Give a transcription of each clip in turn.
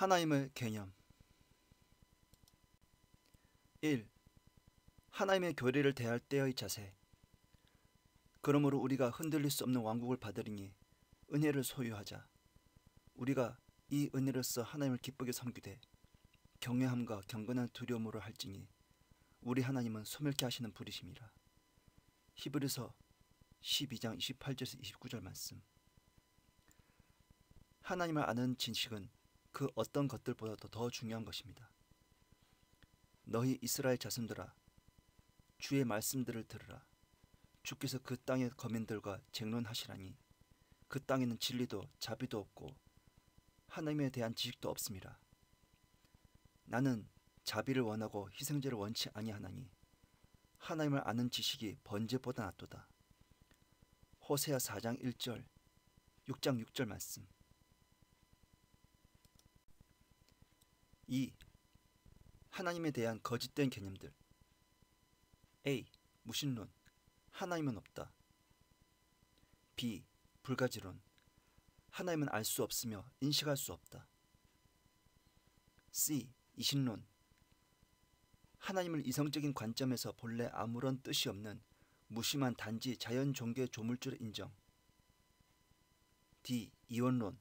하나님의 개념 1. 하나님의 교리를 대할 때의 자세. 그러므로 우리가 흔들릴 수 없는 왕국을 받으리니 은혜를 소유하자. 우리가 이 은혜로서 하나님을 기쁘게 섬기되 경외함과 경건한 두려움으로 할지니 우리 하나님은 소멸케 하시는 분이심이라. 히브리서 12장 28절에서 29절 말씀. 하나님을 아는 지식은 그 어떤 것들보다도 더 중요한 것입니다. 너희 이스라엘 자손들아, 주의 말씀들을 들으라. 주께서 그 땅의 거민들과 쟁론하시라니 그 땅에는 진리도 자비도 없고 하나님에 대한 지식도 없음이라. 나는 자비를 원하고 희생제를 원치 아니하나니 하나님을 아는 지식이 번제보다 낫도다. 호세아 4장 1절 6장 6절 말씀. 2. 하나님에 대한 거짓된 개념들. A. 무신론. 하나님은 없다. B. 불가지론. 하나님은 알 수 없으며 인식할 수 없다. C. 이신론. 하나님을 이성적인 관점에서 본래 아무런 뜻이 없는 무심한 단지 자연 종교의 조물주로 인정. D. 이원론.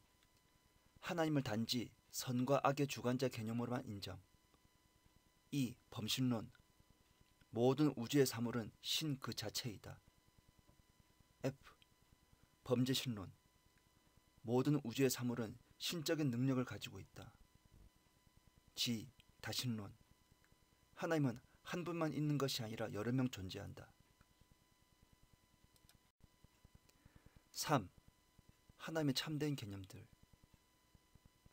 하나님을 단지 선과 악의 주관자 개념으로만 인정. E. 범신론. 모든 우주의 사물은 신 그 자체이다. F. 범죄신론. 모든 우주의 사물은 신적인 능력을 가지고 있다. G. 다신론. 하나님은 한 분만 있는 것이 아니라 여러 명 존재한다. 3. 하나님의 참된 개념들.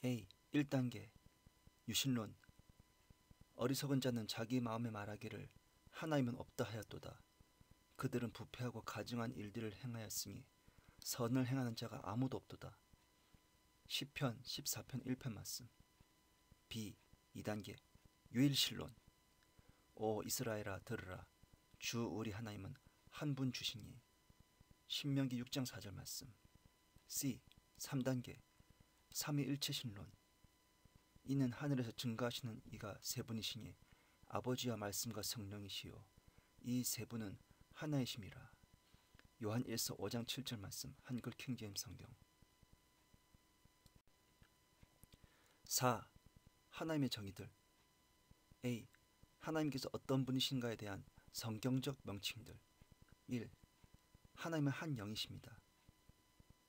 A. 1단계 유신론. 어리석은 자는 자기 마음에 말하기를 하나님은 없다 하였도다. 그들은 부패하고 가증한 일들을 행하였으니 선을 행하는 자가 아무도 없도다. 시편 14편 1편 말씀. B. 2단계 유일신론. 오 이스라엘아 들으라. 주 우리 하나님은 한 분 주시니. 신명기 6장 4절 말씀. C. 3단계 삼위일체신론. 이는 하늘에서 증거하시는 이가 세 분이시니 아버지와 말씀과 성령이시요 이 세 분은 하나이심이라. 요한 1서 5장 7절 말씀. 한글 킹제임스 성경. 4. 하나님의 정의들. A. 하나님께서 어떤 분이신가에 대한 성경적 명칭들. 1. 하나님은 한 영이십니다.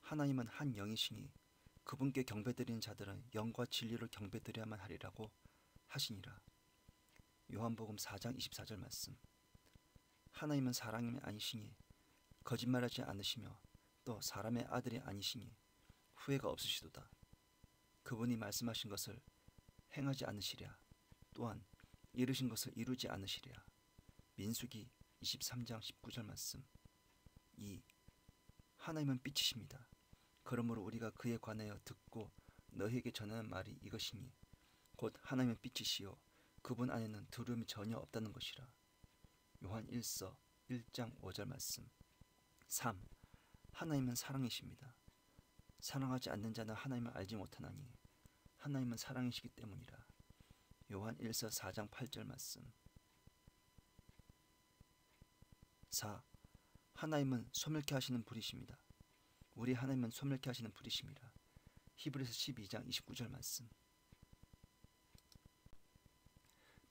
하나님은 한 영이시니 그분께 경배드리는 자들은 영과 진리로 경배드려야만 하리라고 하시니라. 요한복음 4장 24절 말씀. 하나님은 사람이 아니시니 거짓말하지 않으시며 또 사람의 아들이 아니시니 후회가 없으시도다. 그분이 말씀하신 것을 행하지 않으시랴. 또한 이루신 것을 이루지 않으시랴. 민수기 23장 19절 말씀. 2. 하나님은 빛이십니다. 그러므로 우리가 그에 관하여 듣고 너희에게 전하는 말이 이것이니 곧 하나님은 빛이시요 그분 안에는 두려움이 전혀 없다는 것이라. 요한 1서 1장 5절 말씀. 3. 하나님은 사랑이십니다. 사랑하지 않는 자는 하나님을 알지 못하나니 하나님은 사랑이시기 때문이라. 요한 1서 4장 8절 말씀. 4. 하나님은 소멸케 하시는 분이십니다. 우리 하나님은 소멸케 하시는 분이십니다. 히브리서 12장 29절 말씀.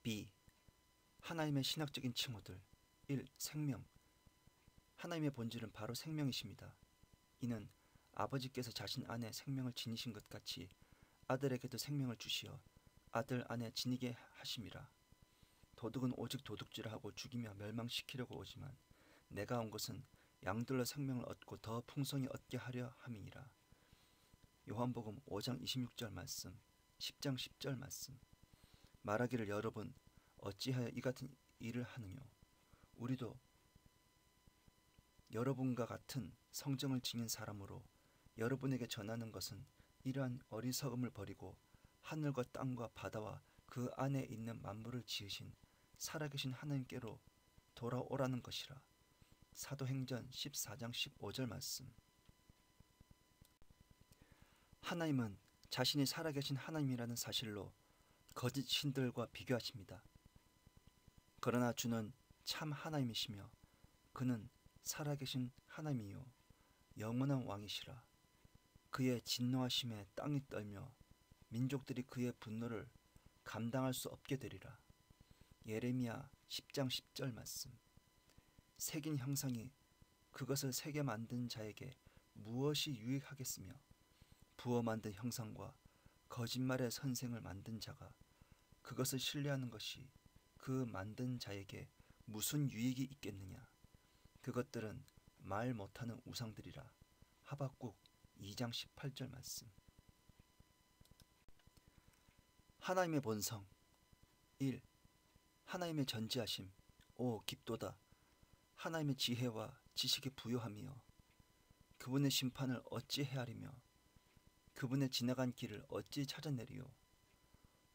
B. 하나님의 신학적인 칭호들. 1. 생명. 하나님의 본질은 바로 생명이십니다. 이는 아버지께서 자신 안에 생명을 지니신 것 같이 아들에게도 생명을 주시어 아들 안에 지니게 하심이라. 도둑은 오직 도둑질하고 죽이며 멸망시키려고 오지만 내가 온 것은 양들로 생명을 얻고 더 풍성히 얻게 하려 함이니라. 요한복음 5장 26절 말씀. 10장 10절 말씀. 말하기를 여러분 어찌하여 이 같은 일을 하느뇨. 우리도 여러분과 같은 성정을 지닌 사람으로 여러분에게 전하는 것은 이러한 어리석음을 버리고 하늘과 땅과 바다와 그 안에 있는 만물을 지으신 살아계신 하나님께로 돌아오라는 것이라. 사도행전 14장 15절 말씀. 하나님은 자신이 살아계신 하나님이라는 사실로 거짓 신들과 비교하십니다. 그러나 주는 참 하나님이시며 그는 살아계신 하나님이요 영원한 왕이시라. 그의 진노하심에 땅이 떨며 민족들이 그의 분노를 감당할 수 없게 되리라. 예레미야 10장 10절 말씀. 새긴 형상이 그것을 새겨 만든 자에게 무엇이 유익하겠으며 부어 만든 형상과 거짓말의 선생을 만든 자가 그것을 신뢰하는 것이 그 만든 자에게 무슨 유익이 있겠느냐. 그것들은 말 못하는 우상들이라. 하박국 2장 18절 말씀. 하나님의 본성 1. 하나님의 전지하심. 오 깊도다. 하나님의 지혜와 지식에 부요하며 그분의 심판을 어찌 헤아리며 그분의 지나간 길을 어찌 찾아내리요.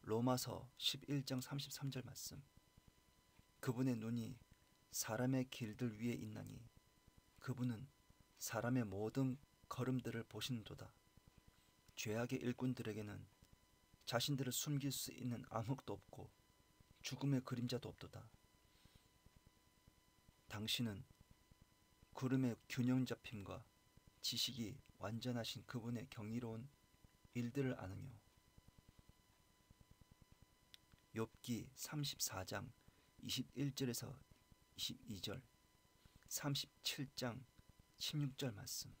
로마서 11장 33절 말씀. 그분의 눈이 사람의 길들 위에 있나니 그분은 사람의 모든 걸음들을 보시는도다. 죄악의 일꾼들에게는 자신들을 숨길 수 있는 암흑도 없고 죽음의 그림자도 없도다. 당신은 구름의 균형 잡힘과 지식이 완전하신 그분의 경이로운 일들을 아느뇨. 욥기 34장 21절에서 22절, 37장 16절 말씀.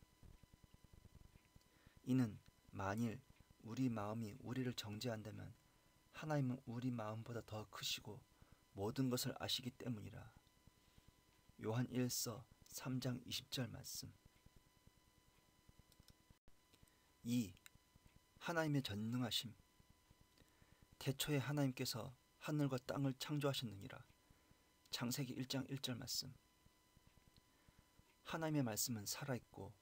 이는 만일 우리 마음이 우리를 정죄한다면 하나님은 우리 마음보다 더 크시고 모든 것을 아시기 때문이라. 요한 1서 3장 20절 말씀. 2. 하나님의 전능하심. 태초에 하나님께서 하늘과 땅을 창조하셨느니라. 창세기 1장 1절 말씀. 하나님의 말씀은 살아있고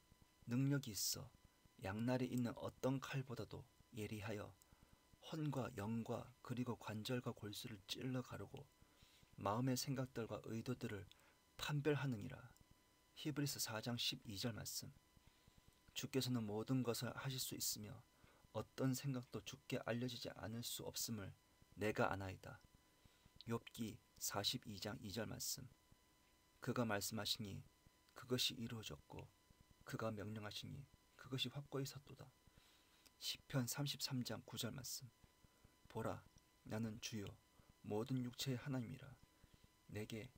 능력이 있어 양날에 있는 어떤 칼보다도 예리하여 혼과 영과 그리고 관절과 골수를 찔러 가르고 마음의 생각들과 의도들을 판별하느니라. 히브리서 4장 12절 말씀. 주께서는 모든 것을 하실 수 있으며 어떤 생각도 주께 알려지지 않을 수 없음을 내가 아나이다. 욥기 42장 2절 말씀. 그가 말씀하시니 그것이 이루어졌고 그가 명령하시니 그것이 확고히 섰도다. 시편 33장 9절 말씀. 보라, 나는 주요 모든 육체의 하나님이라. 내게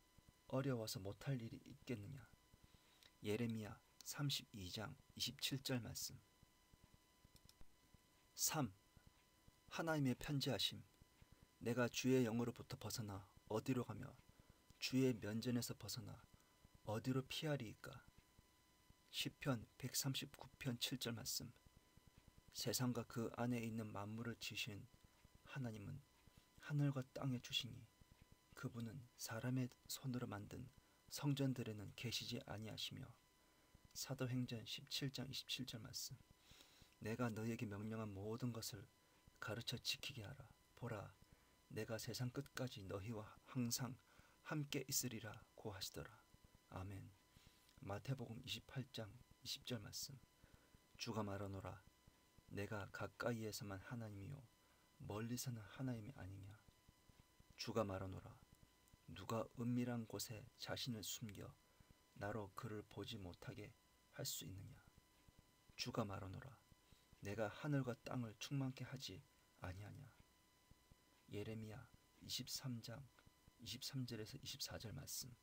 어려워서 못할 일이 있겠느냐. 예레미야 32장 27절 말씀. 3. 하나님의 편지하심. 내가 주의 영으로부터 벗어나 어디로 가며 주의 면전에서 벗어나 어디로 피하리이까. 시편 139편 7절 말씀. 세상과 그 안에 있는 만물을 지으신 하나님은 하늘과 땅에 주시니 그분은 사람의 손으로 만든 성전들에는 계시지 아니하시며. 사도행전 17장 27절 말씀. 내가 너에게 명령한 모든 것을 가르쳐 지키게 하라. 보라, 내가 세상 끝까지 너희와 항상 함께 있으리라 고 하시더라. 아멘. 마태복음 28장 20절 말씀. 주가 말하노라. 내가 가까이에서만 하나님이요 멀리서는 하나님이 아니냐. 주가 말하노라. 누가 은밀한 곳에 자신을 숨겨 나로 그를 보지 못하게 할 수 있느냐. 주가 말하노라. 내가 하늘과 땅을 충만케 하지 아니하냐. 예레미야 23장 23절에서 24절 말씀.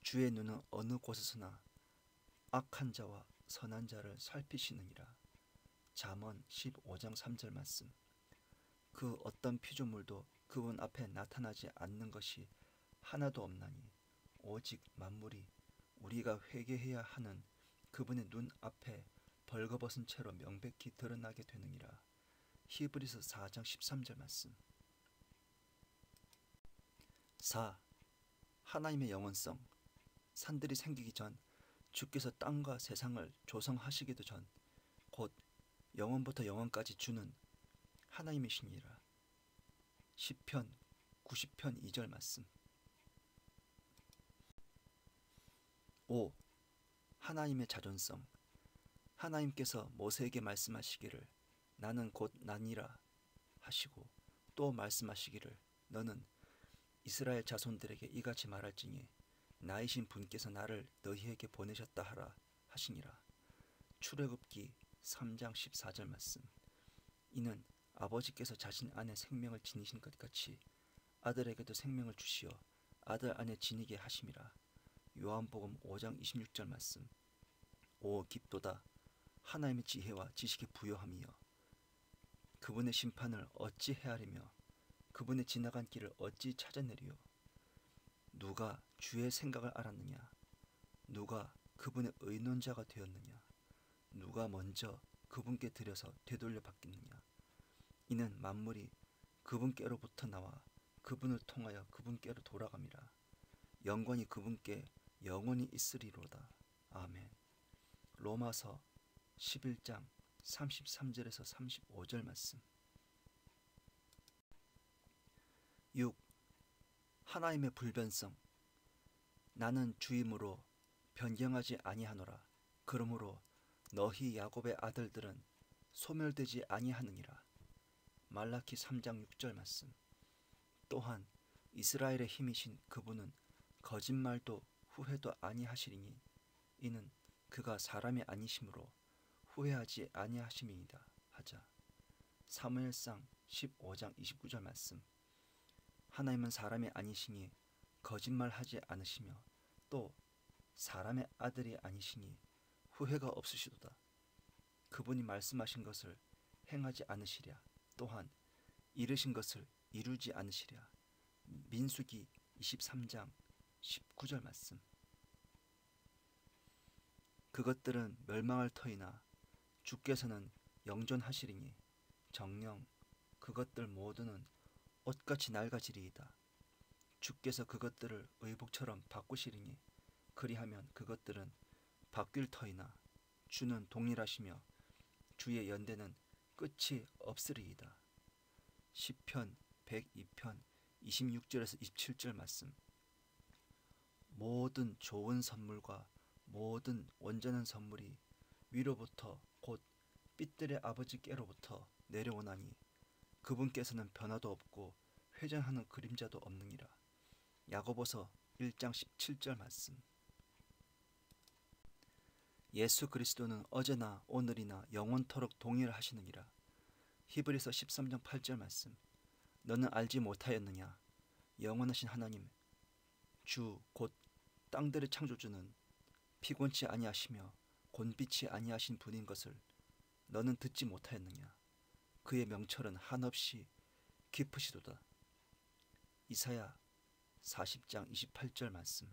주의 눈은 어느 곳에서나 악한 자와 선한 자를 살피시느니라. 잠언 15장 3절 말씀. 그 어떤 피조물도 그분 앞에 나타나지 않는 것이 하나도 없나니 오직 만물이 우리가 회개해야 하는 그분의 눈 앞에 벌거벗은 채로 명백히 드러나게 되느니라. 히브리서 4장 13절 말씀. 4. 하나님의 영원성. 산들이 생기기 전 주께서 땅과 세상을 조성하시기도 전 곧 영원부터 영원까지 주는 하나님이시니라. 시편 90편 2절 말씀. 5. 하나님의 자존성. 하나님께서 모세에게 말씀하시기를 나는 곧 나니라 하시고 또 말씀하시기를 너는 이스라엘 자손들에게 이같이 말할지니 나이신 분께서 나를 너희에게 보내셨다 하라 하시니라. 출애굽기 3장 14절 말씀. 이는 아버지께서 자신 안에 생명을 지니신 것 같이 아들에게도 생명을 주시어 아들 안에 지니게 하심이라. 요한복음 5장 26절 말씀. 오 깊도다 하나님의 지혜와 지식이 부여함이여 그분의 심판을 어찌 헤아리며 그분의 지나간 길을 어찌 찾아내리요. 누가 주의 생각을 알았느냐? 누가 그분의 의논자가 되었느냐? 누가 먼저 그분께 들여서 되돌려 받겠느냐? 이는 만물이 그분께로부터 나와 그분을 통하여 그분께로 돌아감이라. 영광이 그분께 영원히 있으리로다. 아멘. 로마서 11장 33절에서 35절 말씀. 6. 하나님의 불변성. 나는 주임으로 변경하지 아니하노라. 그러므로 너희 야곱의 아들들은 소멸되지 아니하느니라. 말라키 3장 6절 말씀. 또한 이스라엘의 힘이신 그분은 거짓말도 후회도 아니하시리니 이는 그가 사람이 아니심으로 후회하지 아니하심이니이다 하자. 사무엘상 15장 29절 말씀. 하나님은 사람이 아니시니 거짓말하지 않으시며 또 사람의 아들이 아니시니 후회가 없으시도다. 그분이 말씀하신 것을 행하지 않으시랴. 또한 이르신 것을 이루지 않으시랴. 민수기 23장 19절 말씀. 그것들은 멸망할 터이나 주께서는 영존하시리니 정녕 그것들 모두는 옷같이 낡아지리이다. 주께서 그것들을 의복처럼 바꾸시리니 그리하면 그것들은 바뀔 터이나 주는 동일하시며 주의 연대는 끝이 없으리이다. 시편 102편 26절에서 27절 말씀. 모든 좋은 선물과 모든 온전한 선물이 위로부터 곧 빛들의 아버지께로부터 내려오나니 그분께서는 변화도 없고 회전하는 그림자도 없느니라. 야고보서 1장 17절 말씀. 예수 그리스도는 어제나 오늘이나 영원토록 동일하시느니라. 히브리서 13장 8절 말씀. 너는 알지 못하였느냐? 영원하신 하나님 주 곧 땅들의 창조주는 피곤치 아니하시며 곤빛이 아니하신 분인 것을 너는 듣지 못하였느냐? 그의 명철은 한없이 깊으시도다. 이사야 40장 28절 말씀.